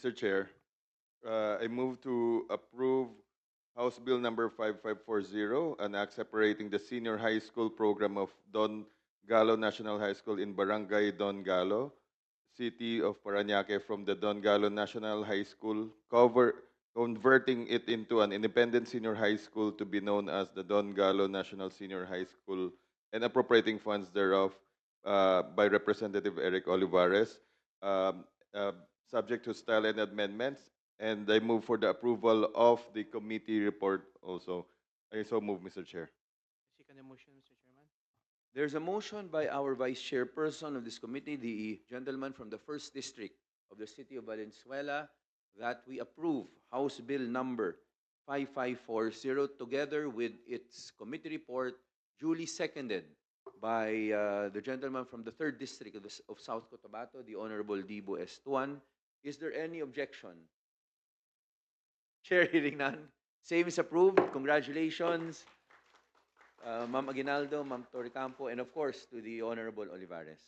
Mr. Chair, I move to approve House Bill number 5540, an act separating the senior high school program of Don Galo National High School in Barangay Don Galo, City of Parañaque from the Don Galo National High School, converting it into an independent senior high school to be known as the Don Galo National Senior High School, and appropriating funds thereof by Representative Eric Olivares, um, uh, subject to style and amendments. And I move for the approval of the committee report also. I so move, Mr. Chair. Second the motion, Mr. Chairman. There's a motion by our Vice Chairperson of this committee, the gentleman from the 1st District of the City of Valenzuela, that we approve House Bill number 5540 together with its committee report, duly seconded by the gentleman from the 3rd District of South Cotabato, the Honorable Dibo Estuan. Is there any objection? Chair, hearing none. Same is approved. Congratulations, Ma'am Aguinaldo, Ma'am Torrecampo, and of course to the Honorable Olivares.